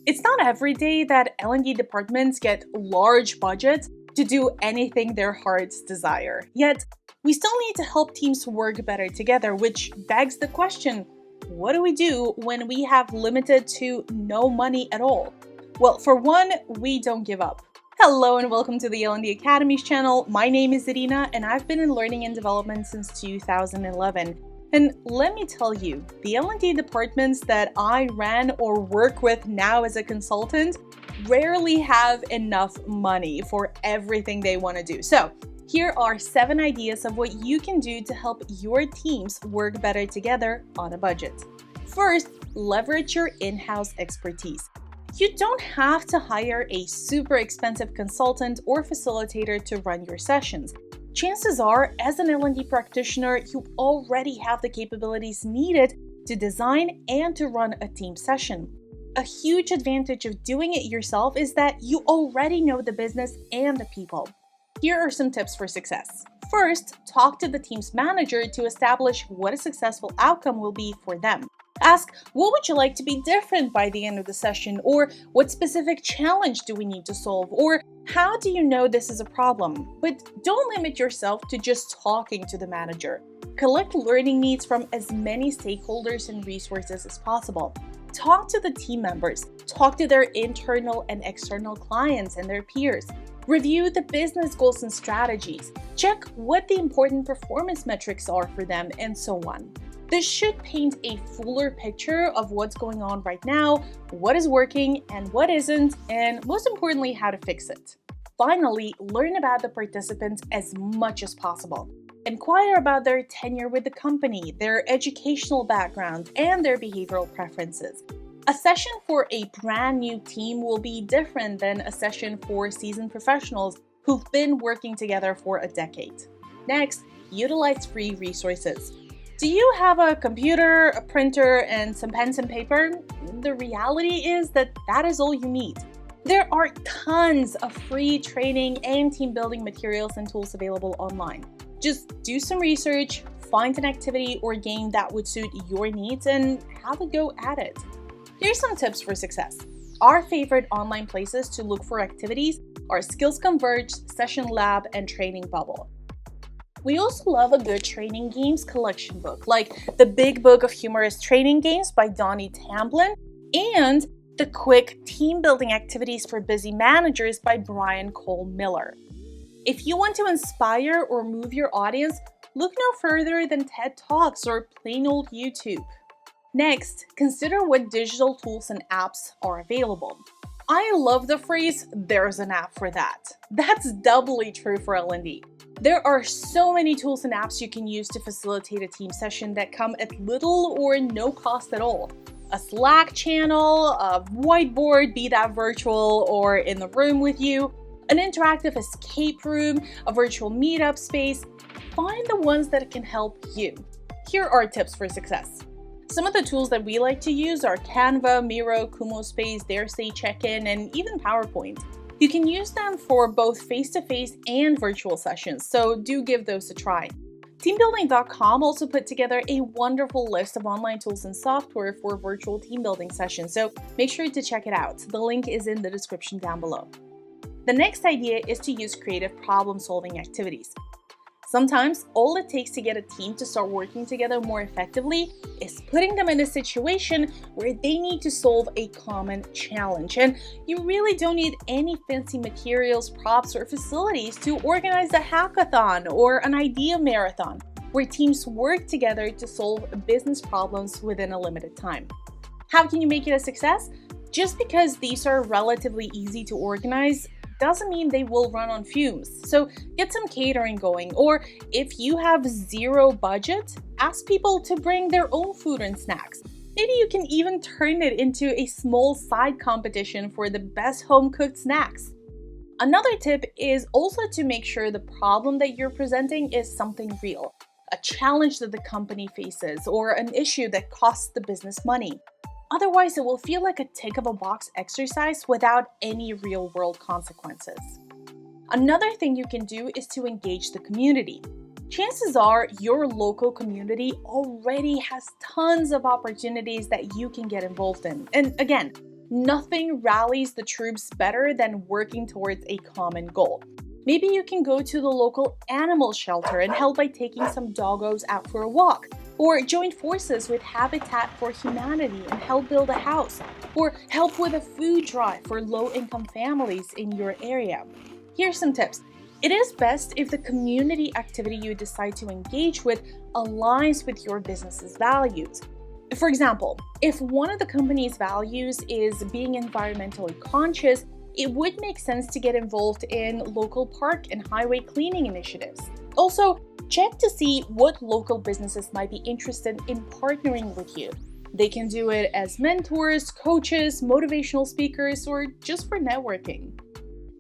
It's not every day that L&D departments get large budgets to do anything their hearts desire. Yet, we still need to help teams work better together, which begs the question, what do we do when we have limited to no money at all? Well, for one, we don't give up. Hello and welcome to the L&D Academy's channel. My name is Irina and I've been in learning and development since 2011. And let me tell you, the L&D departments that I ran or work with now as a consultant rarely have enough money for everything they want to do. So here are 7 ideas of what you can do to help your teams work better together on a budget. First, leverage your in-house expertise. You don't have to hire a super expensive consultant or facilitator to run your sessions. Chances are, as an L&D practitioner, you already have the capabilities needed to design and to run a team session. A huge advantage of doing it yourself is that you already know the business and the people. Here are some tips for success. First, talk to the team's manager to establish what a successful outcome will be for them. Ask, what would you like to be different by the end of the session? Or what specific challenge do we need to solve? Or how do you know this is a problem? But don't limit yourself to just talking to the manager. Collect learning needs from as many stakeholders and resources as possible. Talk to the team members. Talk to their internal and external clients and their peers. Review the business goals and strategies. Check what the important performance metrics are for them, and so on. This should paint a fuller picture of what's going on right now, what is working and what isn't, and most importantly, how to fix it. Finally, learn about the participants as much as possible. Inquire about their tenure with the company, their educational background, and their behavioral preferences. A session for a brand new team will be different than a session for seasoned professionals who've been working together for a decade. Next, utilize free resources. Do you have a computer, a printer, and some pens and paper? The reality is that is all you need. There are tons of free training and team building materials and tools available online. Just do some research, find an activity or game that would suit your needs, and have a go at it. Here's some tips for success. Our favorite online places to look for activities are Skills Converge, Session Lab, and Training Bubble. We also love a good training games collection book, like The Big Book of Humorous Training Games by Donnie Tamblyn and The Quick Team Building Activities for Busy Managers by Brian Cole Miller. If you want to inspire or move your audience, look no further than TED Talks or plain old YouTube. Next, consider what digital tools and apps are available. I love the phrase, "there's an app for that." That's doubly true for L&D. There are so many tools and apps you can use to facilitate a team session that come at little or no cost at all. A Slack channel, a whiteboard, be that virtual or in the room with you, an interactive escape room, a virtual meetup space. Find the ones that can help you. Here are tips for success. Some of the tools that we like to use are Canva, Miro, Kumo Space, Daresay Check-in, and even PowerPoint. You can use them for both face-to-face and virtual sessions, so do give those a try. Teambuilding.com also put together a wonderful list of online tools and software for virtual team building sessions, so make sure to check it out. The link is in the description down below. The next idea is to use creative problem-solving activities. Sometimes, all it takes to get a team to start working together more effectively is putting them in a situation where they need to solve a common challenge. And you really don't need any fancy materials, props, or facilities to organize a hackathon or an idea marathon, where teams work together to solve business problems within a limited time. How can you make it a success? Just because these are relatively easy to organize doesn't mean they will run on fumes. So get some catering going, or if you have zero budget, ask people to bring their own food and snacks. Maybe you can even turn it into a small side competition for the best home-cooked snacks. Another tip is also to make sure the problem that you're presenting is something real, a challenge that the company faces, or an issue that costs the business money. Otherwise, it will feel like a tick-of-a-box exercise without any real-world consequences. Another thing you can do is to engage the community. Chances are your local community already has tons of opportunities that you can get involved in. And again, Nothing rallies the troops better than working towards a common goal. Maybe you can go to the local animal shelter and help by taking some doggos out for a walk, or join forces with Habitat for Humanity and help build a house, or help with a food drive for low-income families in your area. Here's some tips. It is best if the community activity you decide to engage with aligns with your business's values. For example, if one of the company's values is being environmentally conscious, it would make sense to get involved in local park and highway cleaning initiatives. Also, check to see what local businesses might be interested in partnering with you. They can do it as mentors, coaches, motivational speakers, or just for networking.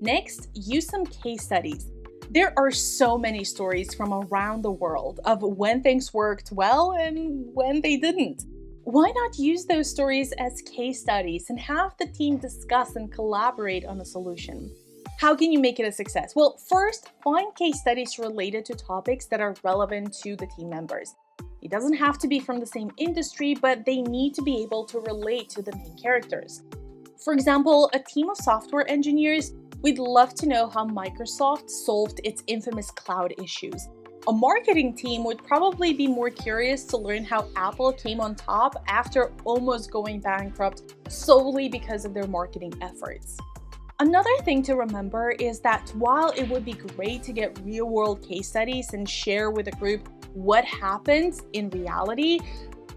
Next, use some case studies. There are so many stories from around the world of when things worked well and when they didn't. Why not use those stories as case studies and have the team discuss and collaborate on a solution? How can you make it a success? Well, first, find case studies related to topics that are relevant to the team members. It doesn't have to be from the same industry, but they need to be able to relate to the main characters. For example, a team of software engineers would love to know how Microsoft solved its infamous cloud issues. A marketing team would probably be more curious to learn how Apple came on top after almost going bankrupt solely because of their marketing efforts. Another thing to remember is that while it would be great to get real-world case studies and share with a group what happens in reality,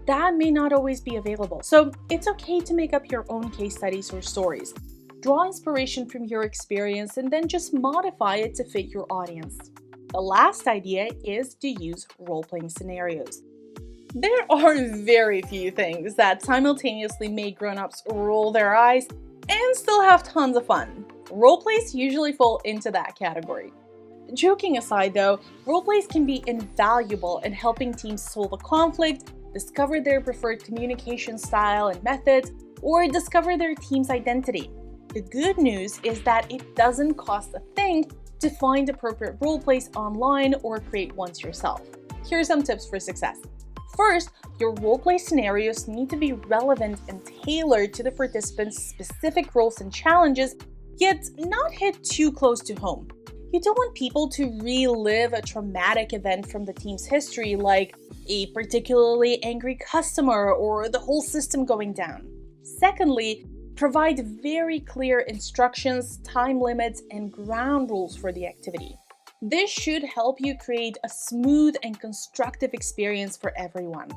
that may not always be available. So it's okay to make up your own case studies or stories. Draw inspiration from your experience and then just modify it to fit your audience. The last idea is to use role-playing scenarios. There are very few things that simultaneously make grown-ups roll their eyes and still have tons of fun. Roleplays usually fall into that category. Joking aside though, roleplays can be invaluable in helping teams solve a conflict, discover their preferred communication style and methods, or discover their team's identity. The good news is that it doesn't cost a thing to find appropriate roleplays online or create ones yourself. Here are some tips for success. First, your roleplay scenarios need to be relevant and tailored to the participants' specific roles and challenges, yet not hit too close to home. You don't want people to relive a traumatic event from the team's history, like a particularly angry customer or the whole system going down. Secondly, provide very clear instructions, time limits, and ground rules for the activity. This should help you create a smooth and constructive experience for everyone.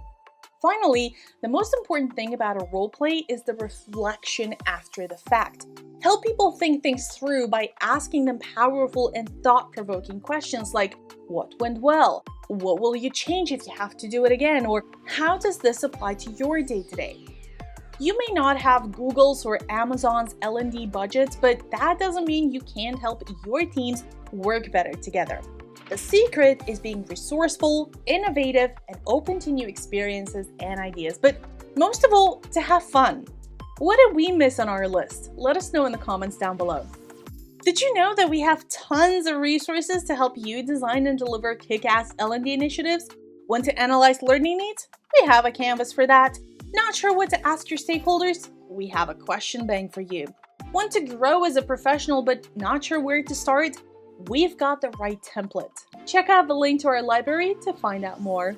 Finally, the most important thing about a roleplay is the reflection after the fact. Help people think things through by asking them powerful and thought-provoking questions like, what went well? What will you change if you have to do it again? Or how does this apply to your day-to-day? You may not have Google's or Amazon's L&D budgets, but that doesn't mean you can't help your teams work better together. The secret is being resourceful, innovative, and open to new experiences and ideas, but most of all, to have fun. What did we miss on our list? Let us know in the comments down below. Did you know that we have tons of resources to help you design and deliver kick-ass L&D initiatives? Want to analyze learning needs? We have a canvas for that. Not sure what to ask your stakeholders? We have a question bank for you. Want to grow as a professional but not sure where to start? We've got the right template. Check out the link to our library to find out more.